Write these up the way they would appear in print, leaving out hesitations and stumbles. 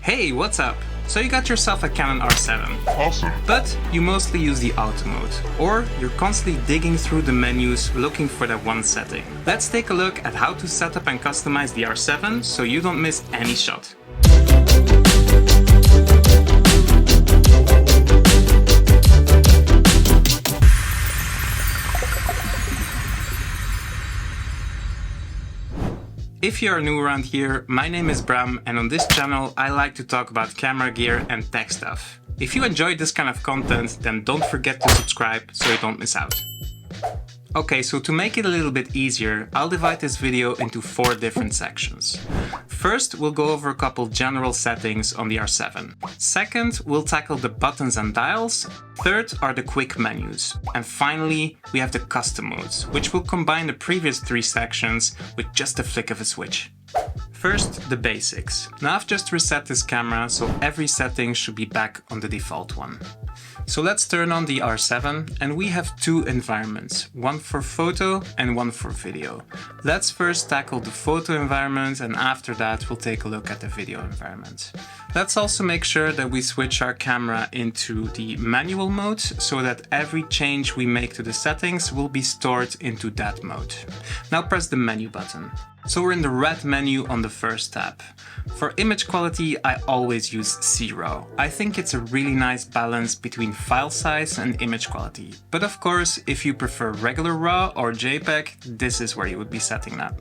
Hey, what's up? So you got yourself a Canon R7. Awesome. But you mostly use the auto mode, or you're constantly digging through the menus looking for that one setting. Let's take a look at how to set up and customize the R7 so you don't miss any shot. If you are new around here, my name is Bram, and on this channel I like to talk about camera gear and tech stuff. If you enjoy this kind of content, then don't forget to subscribe so you don't miss out. Okay, so to make it a little bit easier, I'll divide this video into 4 different sections. First, we'll go over a couple general settings on the R7. Second, we'll tackle the buttons and dials. Third are the quick menus. And finally, we have the custom modes, which will combine the previous 3 sections with just a flick of a switch. First, the basics. Now I've just reset this camera, so every setting should be back on the default one. So let's turn on the R7, and we have 2 environments, one for photo and one for video. Let's first tackle the photo environment, and after that we'll take a look at the video environment. Let's also make sure that we switch our camera into the manual mode so that every change we make to the settings will be stored into that mode. Now press the menu button. So we're in the red menu on the first tab. For image quality, I always use 0. I think it's a really nice balance between file size and image quality. But of course, if you prefer regular RAW or JPEG, this is where you would be setting that.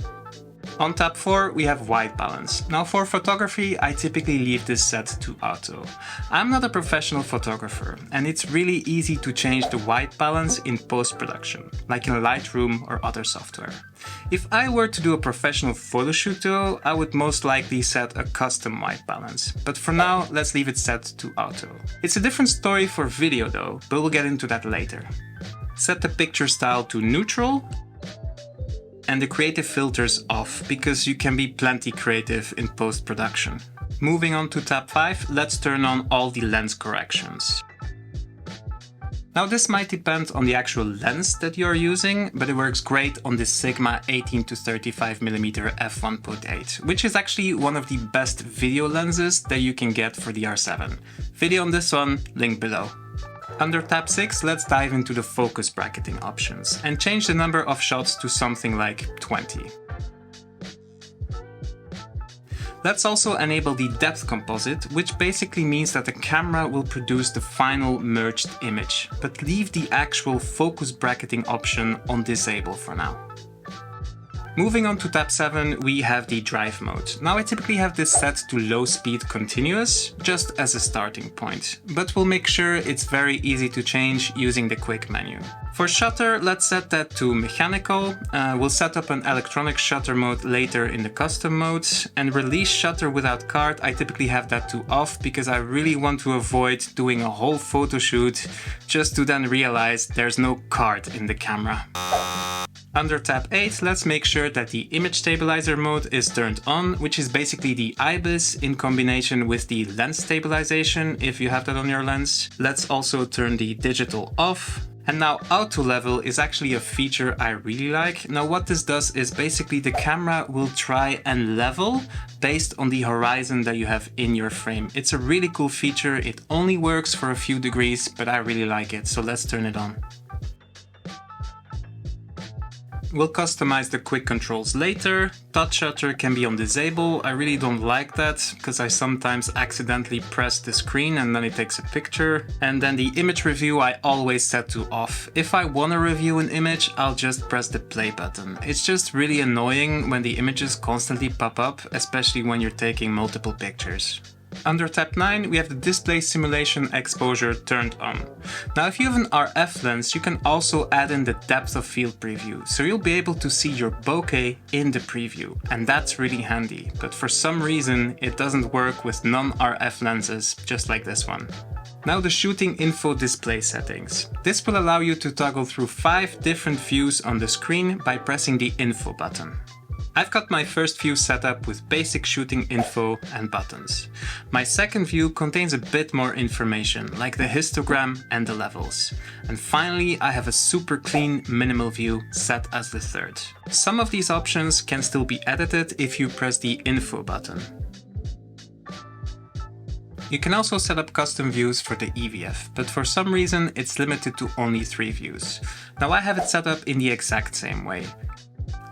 On tab 4, we have white balance. Now for photography, I typically leave this set to auto. I'm not a professional photographer, and it's really easy to change the white balance in post-production, like in Lightroom or other software. If I were to do a professional photo shoot though, I would most likely set a custom white balance. But for now, let's leave it set to auto. It's a different story for video though, but we'll get into that later. Set the picture style to neutral, and the creative filters off, because you can be plenty creative in post-production. Moving on to tab 5, let's turn on all the lens corrections. Now this might depend on the actual lens that you are using, but it works great on this Sigma 18-35mm f1.8, which is actually one of the best video lenses that you can get for the R7. Video on this one, link below. Under tab 6, let's dive into the focus bracketing options and change the number of shots to something like 20. Let's also enable the depth composite, which basically means that the camera will produce the final merged image, but leave the actual focus bracketing option on disable for now. Moving on to tab 7, we have the drive mode. Now I typically have this set to low speed continuous, just as a starting point, but we'll make sure it's very easy to change using the quick menu. For shutter, let's set that to mechanical. We'll set up an electronic shutter mode later in the custom mode, and release shutter without card, I typically have that to off because I really want to avoid doing a whole photo shoot just to then realize there's no card in the camera. Under tab 8, let's make sure that the image stabilizer mode is turned on, which is basically the IBIS in combination with the lens stabilization if you have that on your lens. Let's also turn the digital off. And now auto level is actually a feature I really like. Now what this does is basically the camera will try and level based on the horizon that you have in your frame. It's a really cool feature. It only works for a few degrees, but I really like it. So let's turn it on. We'll customize the quick controls later. Touch shutter can be on disable. I really don't like that because I sometimes accidentally press the screen and then it takes a picture. And then the image review I always set to off. If I want to review an image, I'll just press the play button. It's just really annoying when the images constantly pop up, especially when you're taking multiple pictures. Under tab 9, we have the display simulation exposure turned on. Now if you have an RF lens, you can also add in the depth of field preview, so you'll be able to see your bokeh in the preview, and that's really handy, but for some reason it doesn't work with non-RF lenses, just like this one. Now the shooting info display settings. This will allow you to toggle through 5 different views on the screen by pressing the info button. I've got my first view set up with basic shooting info and buttons. My second view contains a bit more information, like the histogram and the levels. And finally, I have a super clean minimal view set as the third. Some of these options can still be edited if you press the info button. You can also set up custom views for the EVF, but for some reason it's limited to only 3 views. Now I have it set up in the exact same way.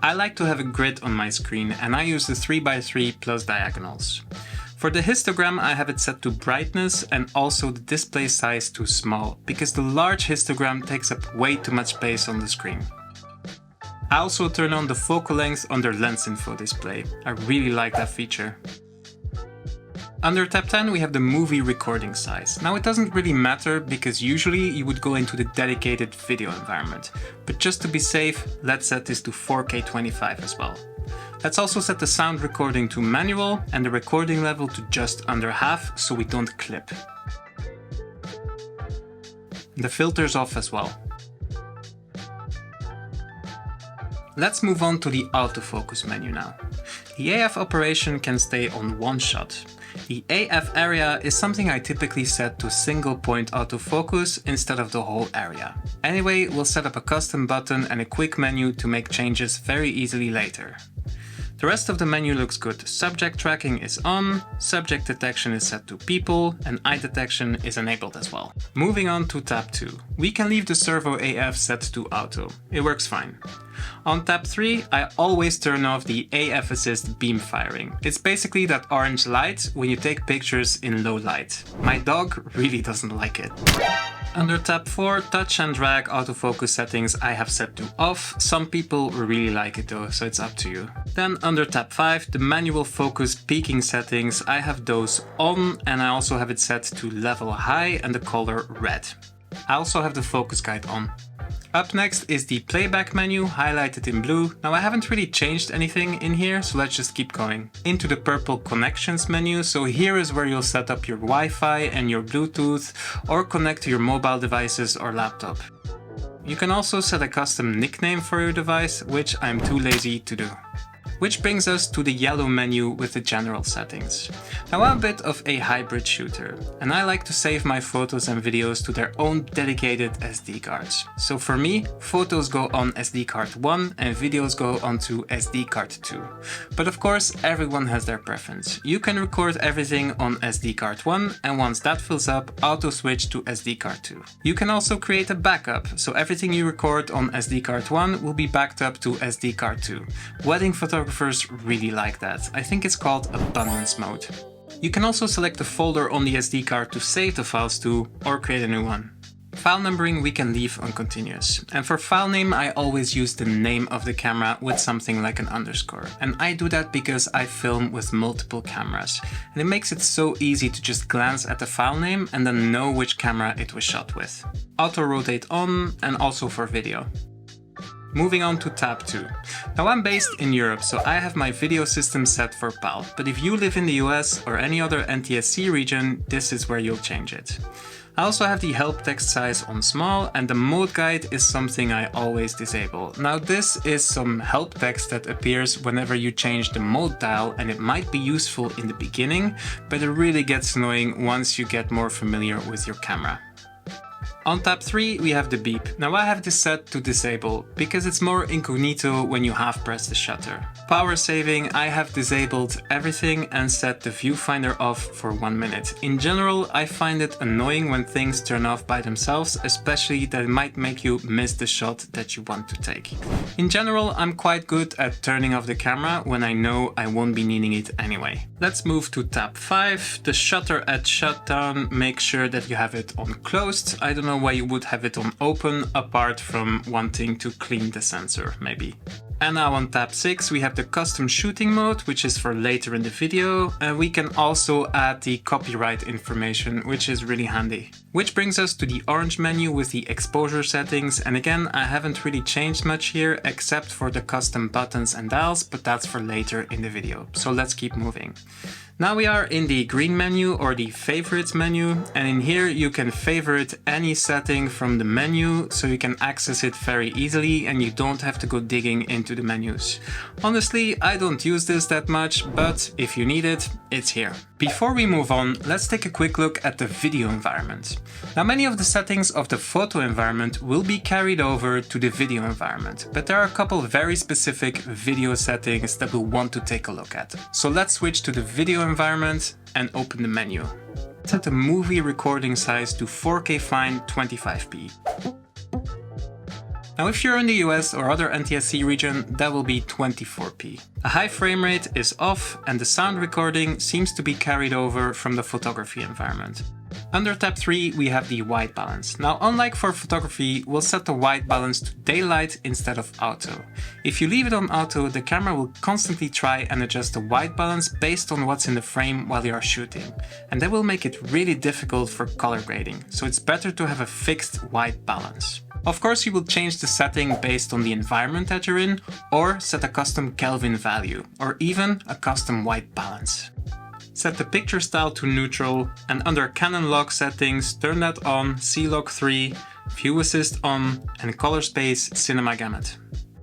I like to have a grid on my screen and I use the 3x3 plus diagonals. For the histogram I have it set to brightness and also the display size to small, because the large histogram takes up way too much space on the screen. I also turn on the focal length under lens info display. I really like that feature. Under tab 10 we have the movie recording size. Now it doesn't really matter because usually you would go into the dedicated video environment. But just to be safe, let's set this to 4K 25 as well. Let's also set the sound recording to manual and the recording level to just under half so we don't clip. The filter's off as well. Let's move on to the autofocus menu now. The AF operation can stay on one shot. The AF area is something I typically set to single point autofocus instead of the whole area. Anyway, we'll set up a custom button and a quick menu to make changes very easily later. The rest of the menu looks good. Subject tracking is on, subject detection is set to people, and eye detection is enabled as well. Moving on to tab 2. We can leave the servo AF set to auto. It works fine. On tab 3, I always turn off the AF assist beam firing. It's basically that orange light when you take pictures in low light. My dog really doesn't like it. Under tab 4, touch and drag autofocus settings I have set to off. Some people really like it though, so it's up to you. Then under tab 5, the manual focus peaking settings, I have those on and I also have it set to level high and the color red. I also have the focus guide on. Up next is the playback menu, highlighted in blue. Now I haven't really changed anything in here, so let's just keep going. Into the purple connections menu, so here is where you'll set up your Wi-Fi and your Bluetooth, or connect to your mobile devices or laptop. You can also set a custom nickname for your device, which I'm too lazy to do. Which brings us to the yellow menu with the general settings. Now I'm a bit of a hybrid shooter, and I like to save my photos and videos to their own dedicated SD cards. So for me, photos go on SD card 1 and videos go onto SD card 2. But of course, everyone has their preference. You can record everything on SD card 1, and once that fills up, auto switch to SD card 2. You can also create a backup, so everything you record on SD card 1 will be backed up to SD card 2. Wedding photographers really like that. I think it's called abundance mode. You can also select a folder on the SD card to save the files to, or create a new one. File numbering we can leave on continuous. And for file name I always use the name of the camera with something like an underscore. And I do that because I film with multiple cameras. And it makes it so easy to just glance at the file name and then know which camera it was shot with. Auto rotate on, and also for video. Moving on to tab 2. Now I'm based in Europe, so I have my video system set for PAL, but if you live in the US or any other NTSC region, this is where you'll change it. I also have the help text size on small, and the mode guide is something I always disable. Now this is some help text that appears whenever you change the mode dial, and it might be useful in the beginning, but it really gets annoying once you get more familiar with your camera. On tab 3 we have the beep. Now I have this set to disable, because it's more incognito when you half press the shutter. Power saving, I have disabled everything and set the viewfinder off for 1 minute. In general, I find it annoying when things turn off by themselves, especially that it might make you miss the shot that you want to take. In general, I'm quite good at turning off the camera when I know I won't be needing it anyway. Let's move to tab 5, the shutter at shutdown. Make sure that you have it on closed. I don't know why you would have it on open, apart from wanting to clean the sensor, maybe. And now on tab 6 we have the custom shooting mode, which is for later in the video, and we can also add the copyright information, which is really handy. Which brings us to the orange menu with the exposure settings, and again I haven't really changed much here except for the custom buttons and dials, but that's for later in the video, so let's keep moving. Now we are in the green menu, or the favorites menu, and in here you can favorite any setting from the menu, so you can access it very easily and you don't have to go digging into the menus. Honestly, I don't use this that much, but if you need it, it's here. Before we move on, let's take a quick look at the video environment. Now many of the settings of the photo environment will be carried over to the video environment, but there are a couple very specific video settings that we'll want to take a look at. So let's switch to the video environment and open the menu. Set the movie recording size to 4K fine 25p. Now if you're in the US or other NTSC region, that will be 24p. A high frame rate is off and the sound recording seems to be carried over from the photography environment. Under tab 3 we have the white balance. Now unlike for photography, we'll set the white balance to daylight instead of auto. If you leave it on auto, the camera will constantly try and adjust the white balance based on what's in the frame while you are shooting. And that will make it really difficult for color grading, so it's better to have a fixed white balance. Of course, you will change the setting based on the environment that you're in, or set a custom Kelvin value, or even a custom white balance. Set the picture style to neutral, and under Canon log settings, turn that on, C-Log 3, View Assist on, and Color Space Cinema Gamut.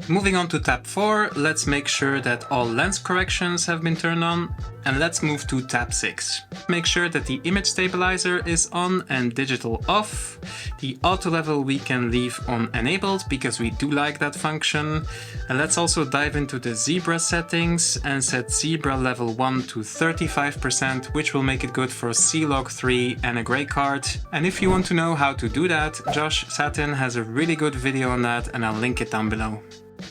Moving on to tab 4, let's make sure that all lens corrections have been turned on, and let's move to tab 6. Make sure that the image stabilizer is on and digital off. The auto level we can leave on enabled because we do like that function. And let's also dive into the zebra settings and set zebra level 1 to 35%, which will make it good for C-Log 3 and a gray card. And if you want to know how to do that, Josh Satin has a really good video on that and I'll link it down below.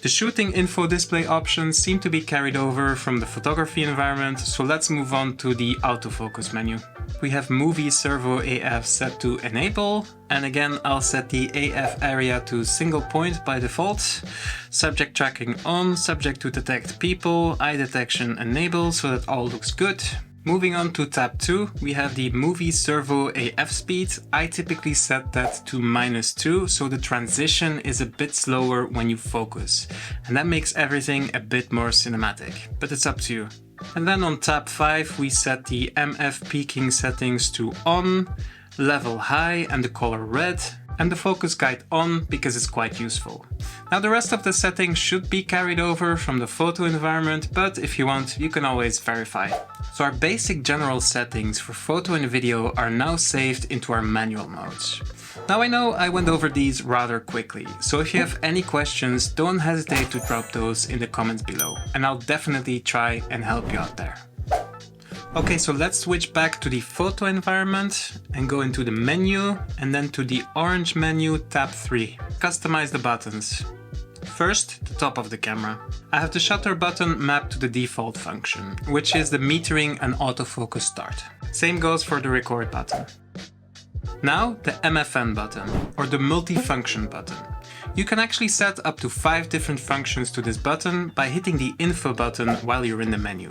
The shooting info display options seem to be carried over from the photography environment, so let's move on to the autofocus menu. We have Movie Servo AF set to enable, and again I'll set the AF area to single point by default. Subject tracking on, subject to detect people, eye detection enable so that all looks good. Moving on to tab 2, we have the Movie Servo AF speed. I typically set that to -2, so the transition is a bit slower when you focus. And that makes everything a bit more cinematic, but it's up to you. And then on tab 5, we set the MF peaking settings to on, level high and the color red, and the focus guide on because it's quite useful. Now the rest of the settings should be carried over from the photo environment, but if you want, you can always verify. So our basic general settings for photo and video are now saved into our manual modes. Now I know I went over these rather quickly, so if you have any questions, don't hesitate to drop those in the comments below, and I'll definitely try and help you out there. Okay, so let's switch back to the photo environment and go into the menu and then to the orange menu, tab 3. Customize the buttons. First, the top of the camera. I have the shutter button mapped to the default function, which is the metering and autofocus start. Same goes for the record button. Now the MFN button, or the multifunction button. You can actually set up to 5 different functions to this button by hitting the info button while you're in the menu.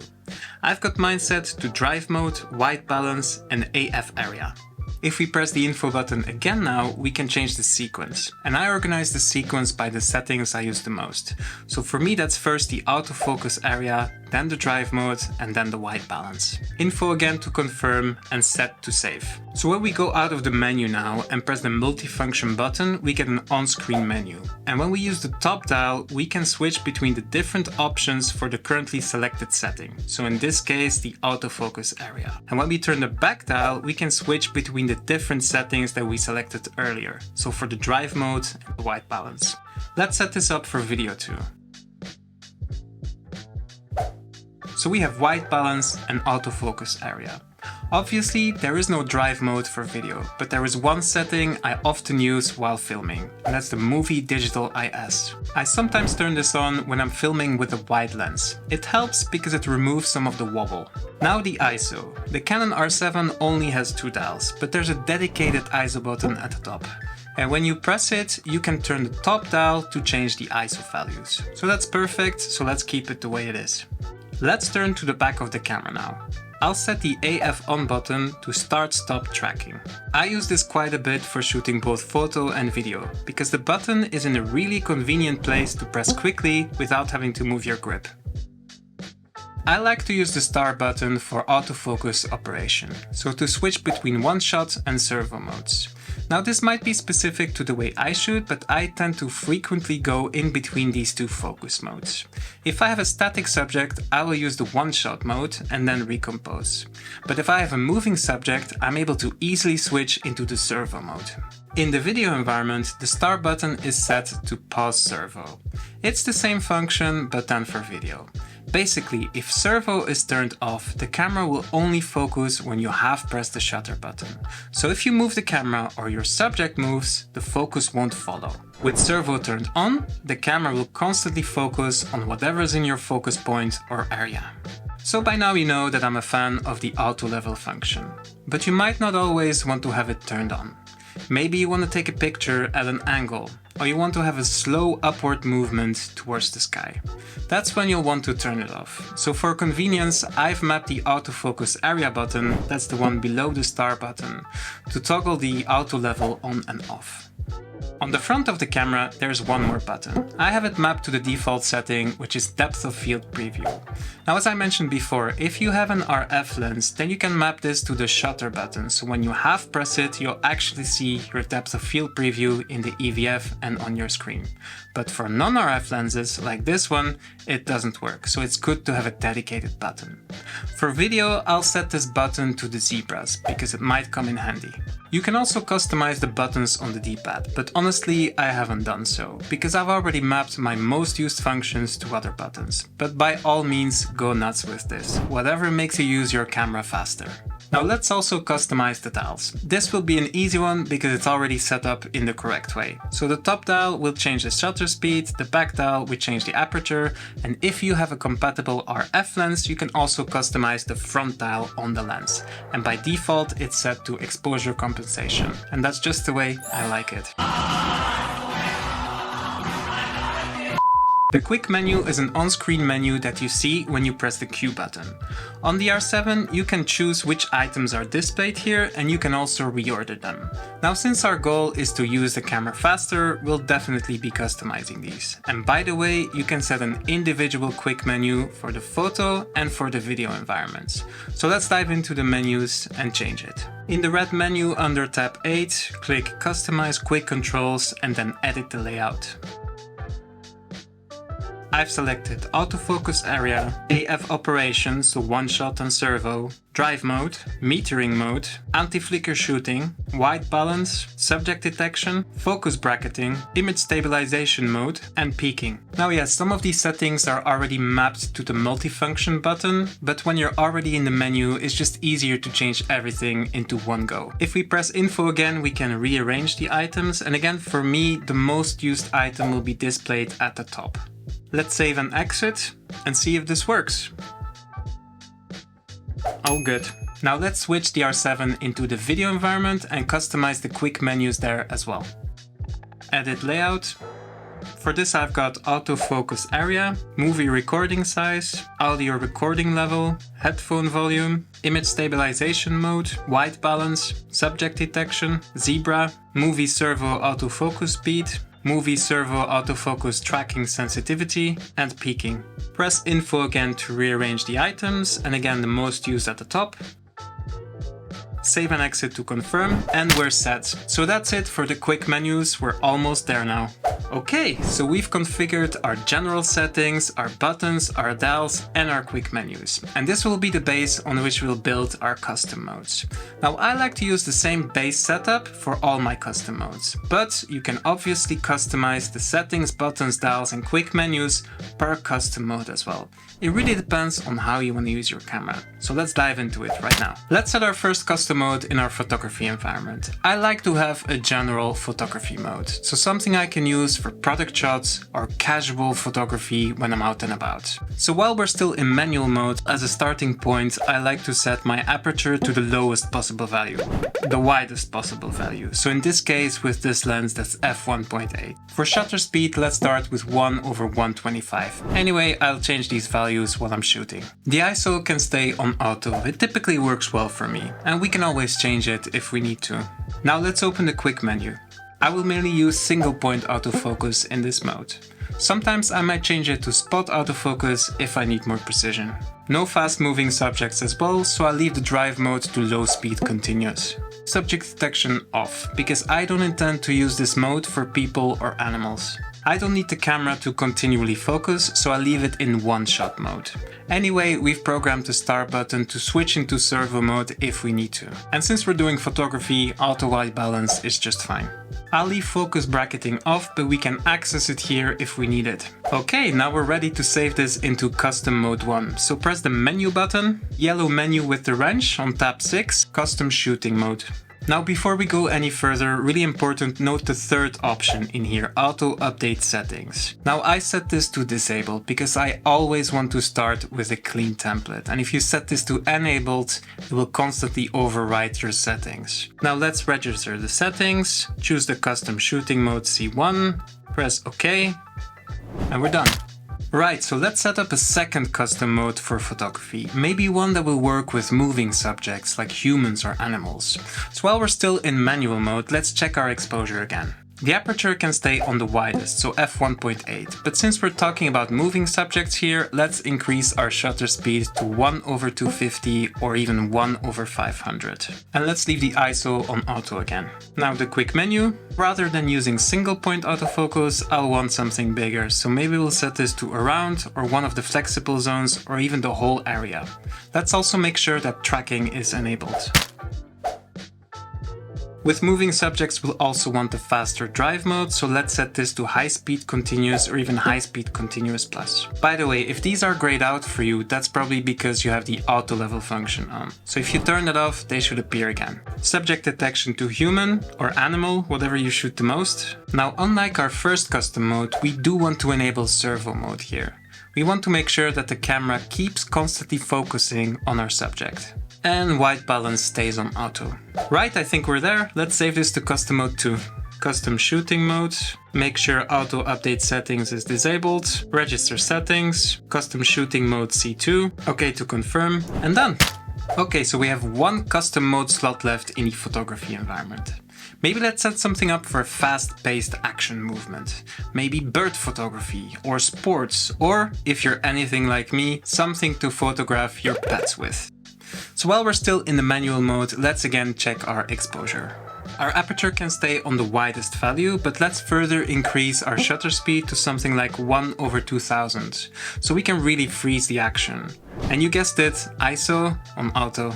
I've got mine set to drive mode, white balance and AF area. If we press the info button again now, we can change the sequence. And I organize the sequence by the settings I use the most. So for me that's first the autofocus area, then the drive mode and then the white balance. Info again to confirm and set to save. So when we go out of the menu now and press the multifunction button, we get an on-screen menu. And when we use the top dial, we can switch between the different options for the currently selected setting. So in this case, the autofocus area. And when we turn the back dial, we can switch between the different settings that we selected earlier. So for the drive mode and the white balance. Let's set this up for video too. So we have white balance and autofocus area. Obviously, there is no drive mode for video, but there is one setting I often use while filming, and that's the Movie Digital IS. I sometimes turn this on when I'm filming with a wide lens. It helps because it removes some of the wobble. Now the ISO. The Canon R7 only has 2 dials, but there's a dedicated ISO button at the top. And when you press it, you can turn the top dial to change the ISO values. So that's perfect, so let's keep it the way it is. Let's turn to the back of the camera now. I'll set the AF on button to start-stop tracking. I use this quite a bit for shooting both photo and video, because the button is in a really convenient place to press quickly without having to move your grip. I like to use the star button for autofocus operation, so to switch between one shot and servo modes. Now this might be specific to the way I shoot, but I tend to frequently go in between these 2 focus modes. If I have a static subject, I will use the one-shot mode and then recompose. But if I have a moving subject, I'm able to easily switch into the servo mode. In the video environment, the star button is set to pause servo. It's the same function, but then for video. Basically, if servo is turned off, the camera will only focus when you have pressed the shutter button. So if you move the camera or your subject moves, the focus won't follow. With servo turned on, the camera will constantly focus on whatever is in your focus point or area. So by now you know that I'm a fan of the auto level function, but you might not always want to have it turned on. Maybe you want to take a picture at an angle, or you want to have a slow upward movement towards the sky. That's when you'll want to turn it off. So for convenience, I've mapped the autofocus area button, that's the one below the star button, to toggle the auto level on and off. On the front of the camera, there's one more button. I have it mapped to the default setting, which is depth of field preview. Now, as I mentioned before, if you have an RF lens, then you can map this to the shutter button. So when you half press it, you'll actually see your depth of field preview in the EVF and on your screen. But for non-RF lenses like this one, it doesn't work. So it's good to have a dedicated button. For video, I'll set this button to the zebras because it might come in handy. You can also customize the buttons on the D-pad, but honestly I haven't done so, because I've already mapped my most used functions to other buttons. But by all means, go nuts with this, whatever makes you use your camera faster. Now let's also customize the dials. This will be an easy one because it's already set up in the correct way. So the top dial will change the shutter speed, the back dial will change the aperture, and if you have a compatible RF lens, you can also customize the front dial on the lens. And by default, it's set to exposure compensation. And that's just the way I like it. The quick menu is an on-screen menu that you see when you press the Q button. On the R7, you can choose which items are displayed here, and you can also reorder them. Now, since our goal is to use the camera faster, we'll definitely be customizing these. And by the way, you can set an individual quick menu for the photo and for the video environments. So let's dive into the menus and change it. In the red menu under tab 8, click Customize Quick Controls and then edit the layout. I've selected autofocus area, AF operation, so one shot and servo, drive mode, metering mode, anti-flicker shooting, white balance, subject detection, focus bracketing, image stabilization mode, and peaking. Now yes, some of these settings are already mapped to the multifunction button, but when you're already in the menu, it's just easier to change everything into one go. If we press info again, we can rearrange the items, and again, for me, the most used item will be displayed at the top. Let's save and exit and see if this works. Oh good. Now let's switch the R7 into the video environment and customize the quick menus there as well. Edit layout. For this I've got autofocus area, movie recording size, audio recording level, headphone volume, image stabilization mode, white balance, subject detection, zebra, movie servo autofocus speed, movie servo autofocus tracking sensitivity, and peaking. Press info again to rearrange the items, and again the most used at the top. Save and exit to confirm, and we're set. So that's it for the quick menus, we're almost there now. Okay, so we've configured our general settings, our buttons, our dials, and our quick menus. And this will be the base on which we'll build our custom modes. Now, I like to use the same base setup for all my custom modes, but you can obviously customize the settings, buttons, dials, and quick menus per custom mode as well. It really depends on how you want to use your camera. So let's dive into it right now. Let's set our first custom mode in our photography environment. I like to have a general photography mode, so something I can use for product shots or casual photography when I'm out and about. So while we're still in manual mode, as a starting point, I like to set my aperture to the lowest possible value, the widest possible value. So in this case, with this lens, that's f1.8. For shutter speed, let's start with 1/125. Anyway, I'll change these values while I'm shooting. The ISO can stay on auto, it typically works well for me, and we can always change it if we need to. Now let's open the quick menu. I will mainly use single point autofocus in this mode. Sometimes I might change it to spot autofocus if I need more precision. No fast moving subjects as well, so I'll leave the drive mode to low speed continuous. Subject detection off, because I don't intend to use this mode for people or animals. I don't need the camera to continually focus, so I leave it in one-shot mode. Anyway, we've programmed the start button to switch into servo mode if we need to. And since we're doing photography, auto white balance is just fine. I'll leave focus bracketing off, but we can access it here if we need it. Okay, now we're ready to save this into custom mode 1. So press the menu button, yellow menu with the wrench on tab 6, custom shooting mode. Now before we go any further, really important, note the third option in here, auto update settings. Now I set this to disabled because I always want to start with a clean template. And if you set this to enabled, it will constantly overwrite your settings. Now let's register the settings, choose the custom shooting mode C1, press OK, and we're done. Right, so let's set up a second custom mode for photography, maybe one that will work with moving subjects like humans or animals. So while we're still in manual mode, let's check our exposure again. The aperture can stay on the widest, so f1.8, but since we're talking about moving subjects here, let's increase our shutter speed to 1/250 or even 1/500. And let's leave the ISO on auto again. Now the quick menu, rather than using single point autofocus, I'll want something bigger, so maybe we'll set this to around or one of the flexible zones or even the whole area. Let's also make sure that tracking is enabled. With moving subjects, we'll also want the faster drive mode, so let's set this to high speed continuous or even high speed continuous plus. By the way, if these are grayed out for you, that's probably because you have the auto level function on. So if you turn it off, they should appear again. Subject detection to human or animal, whatever you shoot the most. Now, unlike our first custom mode, we do want to enable servo mode here. We want to make sure that the camera keeps constantly focusing on our subject. And white balance stays on auto. Right, I think we're there. Let's save this to custom mode 2. Custom shooting mode. Make sure auto update settings is disabled. Register settings. Custom shooting mode C2. Okay to confirm, and done. Okay, so we have one custom mode slot left in the photography environment. Maybe let's set something up for fast-paced action movement. Maybe bird photography or sports, or if you're anything like me, something to photograph your pets with. So while we're still in the manual mode, let's again check our exposure. Our aperture can stay on the widest value, but let's further increase our shutter speed to something like 1/2000, so we can really freeze the action. And you guessed it, ISO on auto.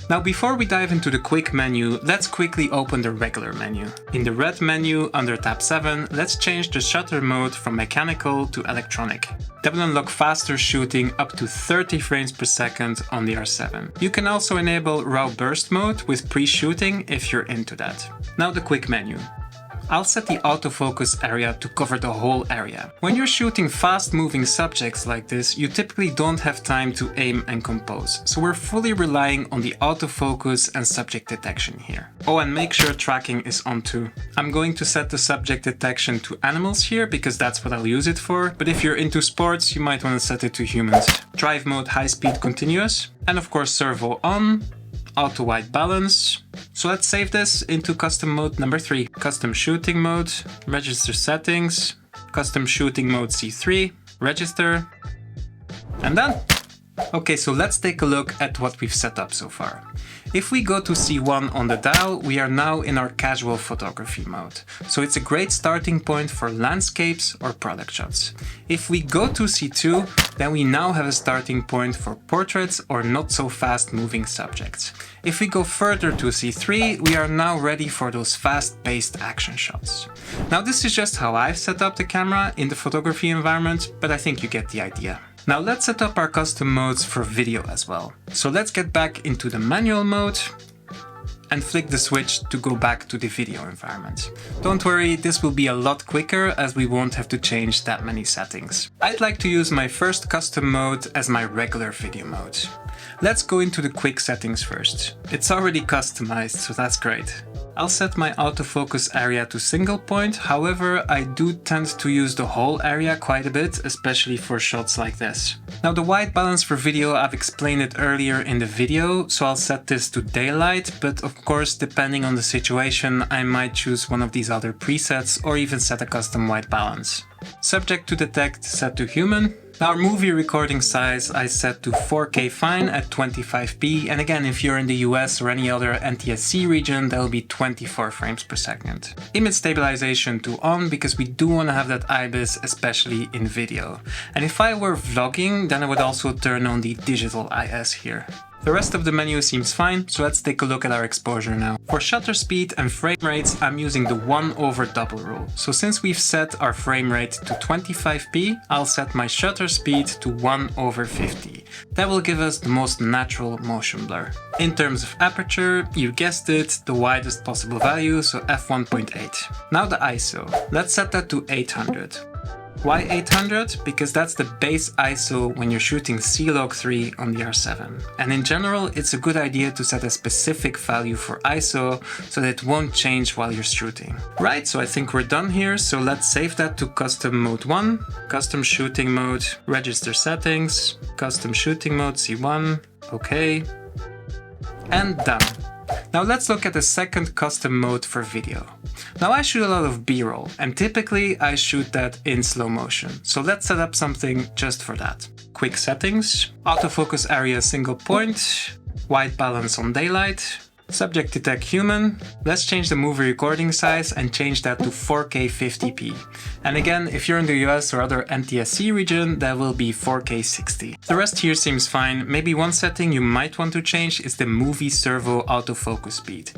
Now before we dive into the quick menu, let's quickly open the regular menu. In the red menu under tab 7, let's change the shutter mode from mechanical to electronic. That will unlock faster shooting up to 30 frames per second on the R7. You can also enable raw burst mode with pre-shooting if you're into that. Now the quick menu. I'll set the autofocus area to cover the whole area. When you're shooting fast-moving subjects like this, you typically don't have time to aim and compose, so we're fully relying on the autofocus and subject detection here. Oh, and make sure tracking is on too. I'm going to set the subject detection to animals here because that's what I'll use it for, but if you're into sports, you might want to set it to humans. Drive mode high-speed continuous, and of course servo on. Auto white balance. So let's save this into custom mode number 3. Custom shooting mode, register settings, custom shooting mode C3, register, and done. Okay, so let's take a look at what we've set up so far. If we go to C1 on the dial, we are now in our casual photography mode. So it's a great starting point for landscapes or product shots. If we go to C2, then we now have a starting point for portraits or not so fast moving subjects. If we go further to C3, we are now ready for those fast-paced action shots. Now this is just how I've set up the camera in the photography environment, but I think you get the idea. Now let's set up our custom modes for video as well. So let's get back into the manual mode and flick the switch to go back to the video environment. Don't worry, this will be a lot quicker as we won't have to change that many settings. I'd like to use my first custom mode as my regular video mode. Let's go into the quick settings first. It's already customized, so that's great. I'll set my autofocus area to single point, however I do tend to use the whole area quite a bit, especially for shots like this. Now the white balance for video, I've explained it earlier in the video, so I'll set this to daylight, but of course depending on the situation I might choose one of these other presets or even set a custom white balance. Subject to detect set to human, Now our movie recording size I set to 4K fine at 25p, and again if you're in the US or any other NTSC region that will be 24 frames per second. Image stabilization to on because we do want to have that IBIS especially in video. And if I were vlogging then I would also turn on the digital IS here. The rest of the menu seems fine, so let's take a look at our exposure now. For shutter speed and frame rates, I'm using the 1/double rule. So since we've set our frame rate to 25p, I'll set my shutter speed to 1/50. That will give us the most natural motion blur. In terms of aperture, you guessed it, the widest possible value, so f1.8. Now the ISO. Let's set that to 800. Why 800? Because that's the base ISO when you're shooting C-Log3 on the R7. And in general, it's a good idea to set a specific value for ISO so that it won't change while you're shooting. Right, so I think we're done here, so let's save that to custom mode 1, custom shooting mode, register settings, custom shooting mode C1, okay, and done. Now let's look at the second custom mode for video. Now I shoot a lot of B-roll and typically I shoot that in slow motion. So let's set up something just for that. Quick settings, autofocus area single point, white balance on daylight, subject detect human. Let's change the movie recording size and change that to 4K 50p. And again, if you're in the US or other NTSC region, that will be 4K 60. The rest here seems fine. Maybe one setting you might want to change is the movie servo autofocus speed.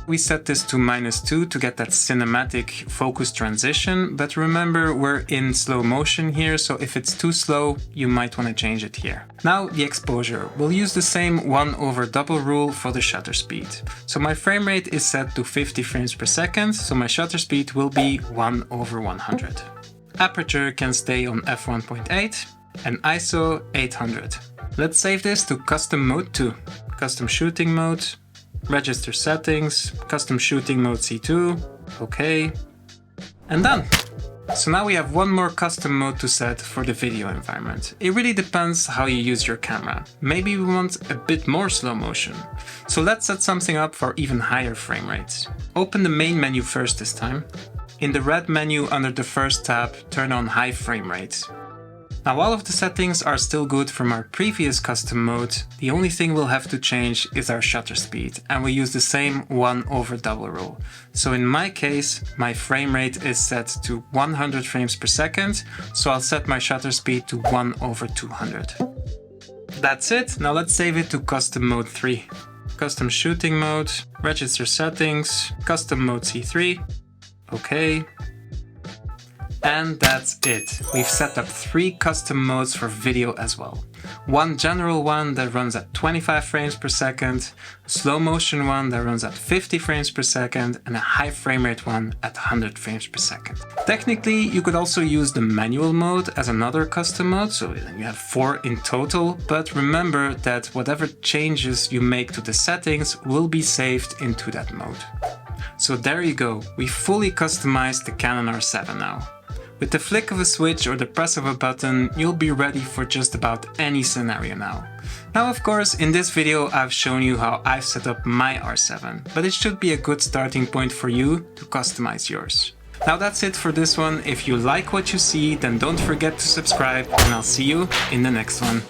We set this to -2 to get that cinematic focus transition, but remember we're in slow motion here, so if it's too slow, you might want to change it here. Now the exposure. We'll use the same 1/double rule for the shutter speed. So my frame rate is set to 50 frames per second, so my shutter speed will be 1/100. Aperture can stay on f1.8 and ISO 800. Let's save this to custom mode 2, custom shooting mode, register settings, custom shooting mode C2, okay, and done. So now we have one more custom mode to set for the video environment. It really depends how you use your camera. Maybe we want a bit more slow motion. So let's set something up for even higher frame rates. Open the main menu first this time. In the red menu under the first tab, turn on high frame rates. Now all of the settings are still good from our previous custom mode. The only thing we'll have to change is our shutter speed, and we use the same 1/double rule. So in my case, my frame rate is set to 100 frames per second, so I'll set my shutter speed to 1/200. That's it. Now let's save it to custom mode 3. Custom shooting mode, register settings, custom mode C3, okay. And that's it. We've set up 3 custom modes for video as well. One general one that runs at 25 frames per second, a slow motion one that runs at 50 frames per second, and a high frame rate one at 100 frames per second. Technically, you could also use the manual mode as another custom mode, so you have 4 in total, but remember that whatever changes you make to the settings will be saved into that mode. So there you go, we fully customized the Canon R7 now. With the flick of a switch or the press of a button, you'll be ready for just about any scenario now. Now of course, in this video I've shown you how I've set up my R7, but it should be a good starting point for you to customize yours. Now that's it for this one. If you like what you see, then don't forget to subscribe and I'll see you in the next one.